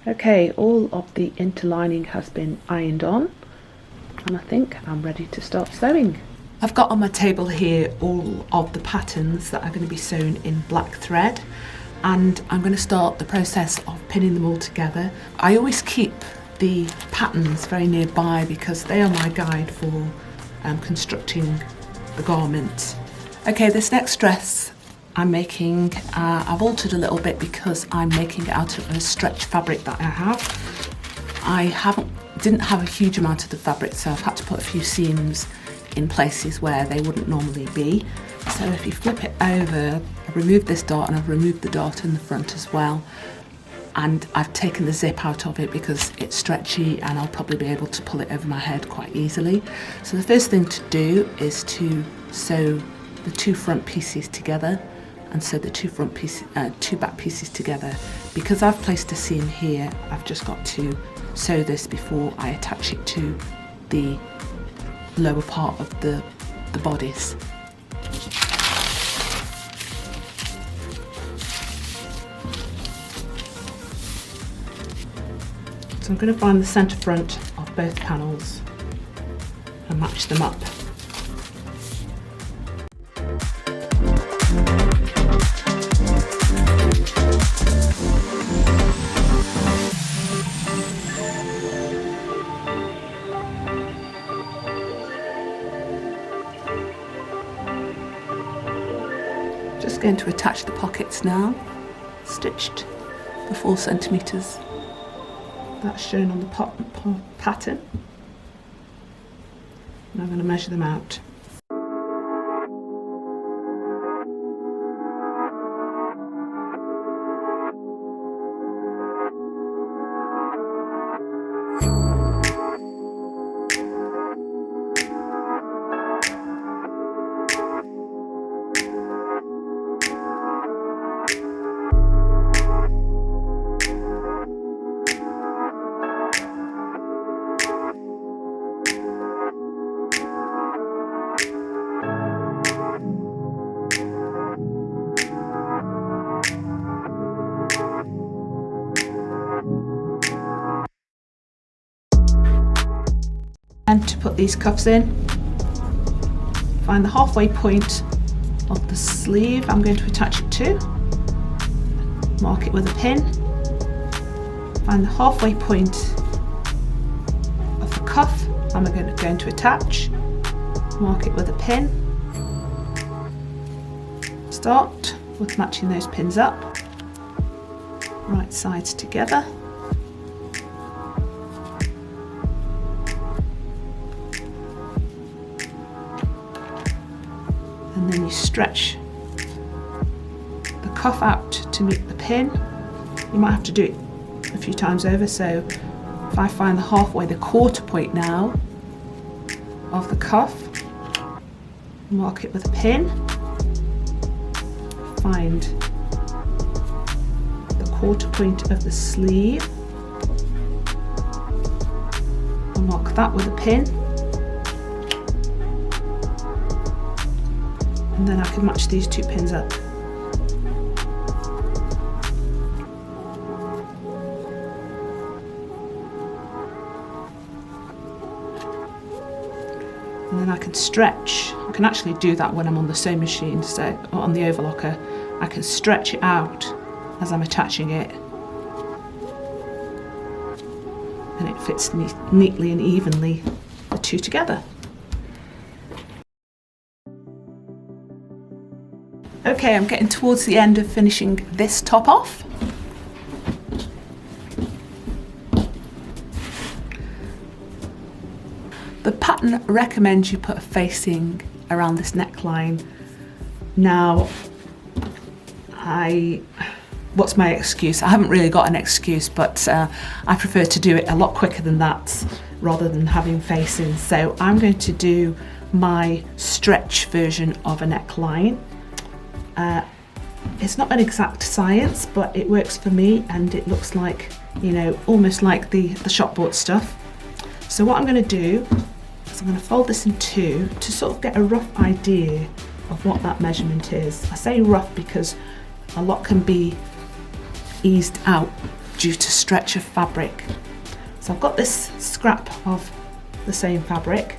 Okay, all of the interlining has been ironed on, and I think I'm ready to start sewing. I've got on my table here all of the patterns that are going to be sewn in black thread, and I'm going to start the process of pinning them all together. I always keep the patterns very nearby because they are my guide for constructing the garment. Okay, this next dress I'm making, I've altered a little bit because I'm making it out of a stretch fabric that I have. I didn't have a huge amount of the fabric, so I've had to put a few seams in places where they wouldn't normally be. So if you flip it over, I've removed this dart and I've removed the dart in the front as well. And I've taken the zip out of it because it's stretchy and I'll probably be able to pull it over my head quite easily. So the first thing to do is to sew the two front pieces together, and sew the two back pieces together. Because I've placed a seam here, I've just got to sew this before I attach it to the lower part of the bodice. So I'm going to find the centre front of both panels and match them up. Just going to attach the pockets now, stitched for 4 centimetres. That's shown on the pattern. And I'm going to measure them out. And to put these cuffs in, find the halfway point of the sleeve I'm going to attach it to, mark it with a pin, find the halfway point of the cuff I'm going to attach, mark it with a pin, start with matching those pins up, right sides together. And then you stretch the cuff out to meet the pin. You might have to do it a few times over, so if I find the halfway, the quarter point now of the cuff, mark it with a pin, find the quarter point of the sleeve, and mark that with a pin. And then I can match these two pins up. And then I can stretch. I can actually do that when I'm on the sewing machine, so on the overlocker. I can stretch it out as I'm attaching it. And it fits neatly and evenly, the two together. Okay, I'm getting towards the end of finishing this top off. The pattern recommends you put a facing around this neckline. Now, what's my excuse? I haven't really got an excuse, but I prefer to do it a lot quicker than that rather than having facing. So I'm going to do my stretch version of a neckline. It's not an exact science, but it works for me, and it looks like, you know, almost like the shop bought stuff. So what I'm going to do is I'm going to fold this in two to sort of get a rough idea of what that measurement is. I say rough because a lot can be eased out due to stretch of fabric. So I've got this scrap of the same fabric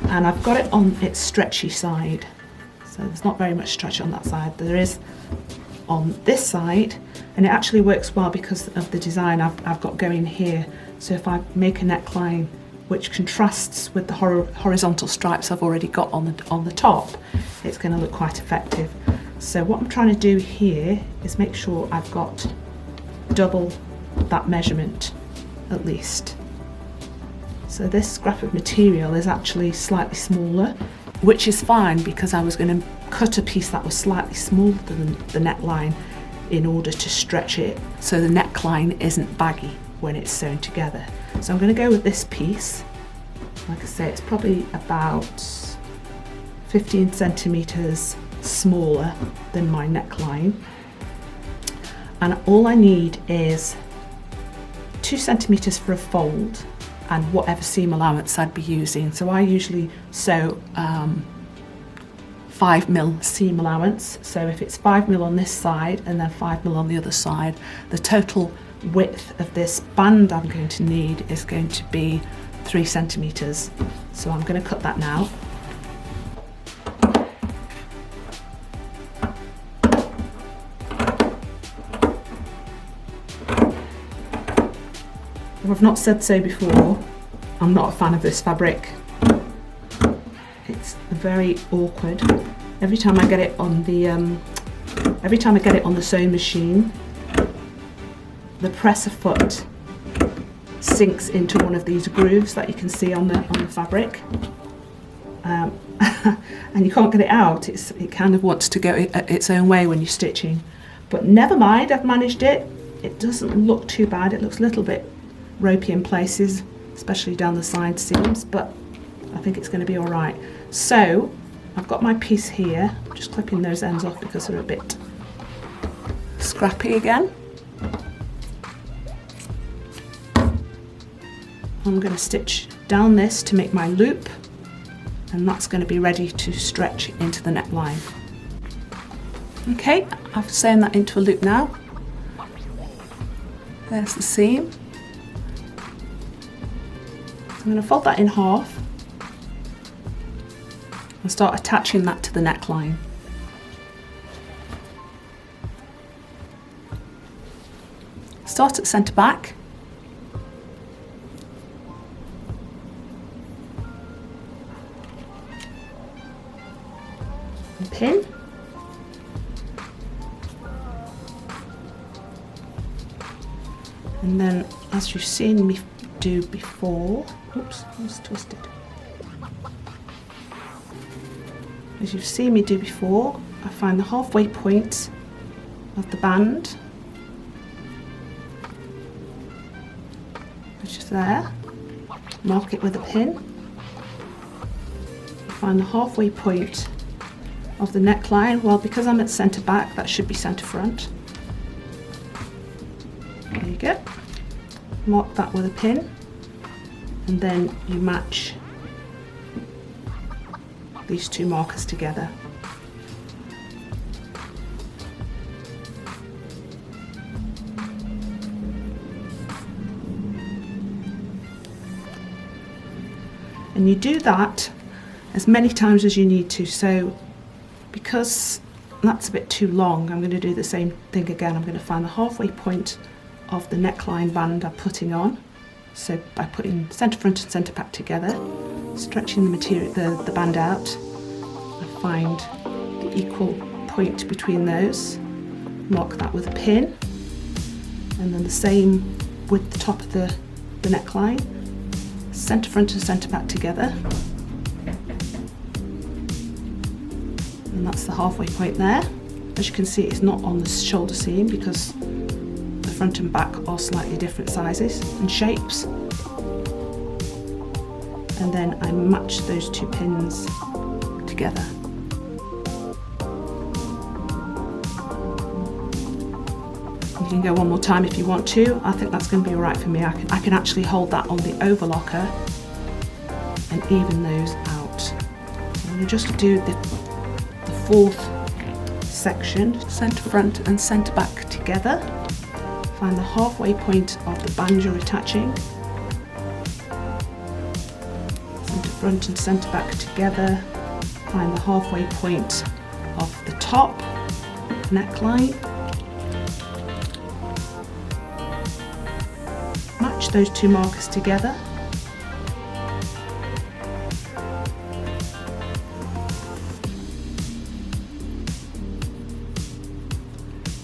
and I've got it on its stretchy side. So there's not very much stretch on that side. There is on this side, and it actually works well because of the design I've got going here. So if I make a neckline which contrasts with the horizontal stripes I've already got on the top, it's going to look quite effective. So what I'm trying to do here is make sure I've got double that measurement at least. So this scrap of material is actually slightly smaller, which is fine because I was going to cut a piece that was slightly smaller than the neckline in order to stretch it so the neckline isn't baggy when it's sewn together. So I'm going to go with this piece. Like I say, it's probably about 15 centimeters smaller than my neckline, and all I need is 2 centimeters for a fold and whatever seam allowance I'd be using. So I usually sew 5mm seam allowance. So if it's 5mm on this side and then 5mm on the other side, the total width of this band I'm going to need is going to be 3 centimeters. So I'm going to cut that now. If I've not said so before, I'm not a fan of this fabric. It's very awkward. Every time I get it on the sewing machine, the presser foot sinks into one of these grooves that you can see on the fabric, and you can't get it out. It kind of wants to go its own way when you're stitching. But never mind, I've managed it. It doesn't look too bad. It looks a little bit ropey in places, especially down the side seams, but I think it's going to be all right. So I've got my piece here. I'm just clipping those ends off because they're a bit scrappy again. I'm going to stitch down this to make my loop, and that's going to be ready to stretch into the neckline. Okay, I've sewn that into a loop now. There's the seam. I'm going to fold that in half and start attaching that to the neckline. Start at centre back. And pin. And then, as you've seen me do before, oops, I was twisted. As you've seen me do before, I find the halfway point of the band, which is there, mark it with a pin, find the halfway point of the neckline. Well, because I'm at centre back, that should be centre front. There you go. Mark that with a pin, and then you match these two markers together. And you do that as many times as you need to. So because that's a bit too long, I'm going to do the same thing again. I'm going to find the halfway point of the neckline band I'm putting on. So by putting centre front and centre back together, stretching the material, the band out, I find the equal point between those, mark that with a pin, and then the same with the top of the neckline, centre front and centre back together, and that's the halfway point there. As you can see, it's not on the shoulder seam because the front and back are slightly different sizes and shapes. And then I match those two pins together. You can go one more time if you want to. I think that's going to be alright for me. I can actually hold that on the overlocker and even those out. So I'm going to just do fourth section, centre front and centre back together. Find the halfway point of the band you're attaching. Centre front and centre back together. Find the halfway point of the top neckline. Match those two markers together.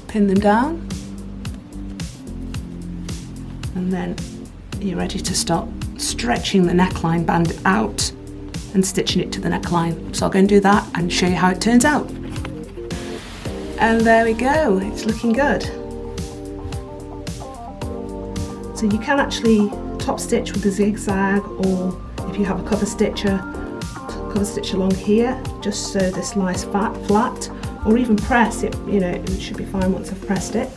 Pin them down, and then you're ready to start stretching the neckline band out and stitching it to the neckline. So I'll go and do that and show you how it turns out. And there we go, it's looking good. So you can actually top stitch with a zigzag, or if you have a cover stitch along here, just so this lies flat, or even press it, you know, it should be fine once I've pressed it.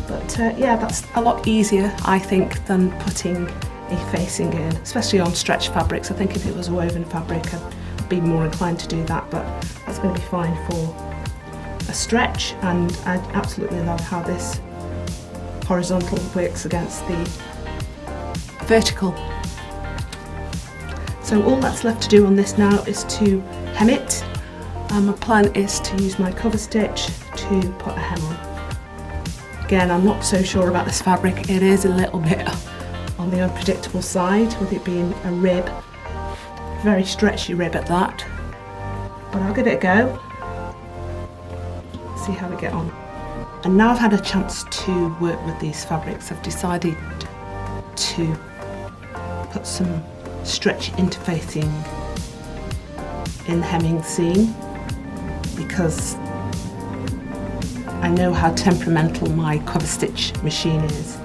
But yeah, that's a lot easier, I think, than putting a facing in, especially on stretch fabrics. I think if it was a woven fabric, I'd be more inclined to do that, but that's going to be fine for a stretch, and I absolutely love how this horizontal works against the vertical. So all that's left to do on this now is to hem it. My plan is to use my cover stitch to put a hem on. Again, I'm not so sure about this fabric. It is a little bit on the unpredictable side, with it being a rib, very stretchy rib at that. But I'll give it a go, see how we get on. And now I've had a chance to work with these fabrics, I've decided to put some stretch interfacing in the hemming seam, because I know how temperamental my cover stitch machine is,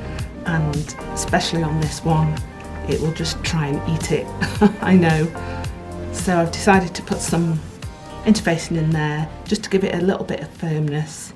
and especially on this one, it will just try and eat it. I know. So I've decided to put some interfacing in there just to give it a little bit of firmness.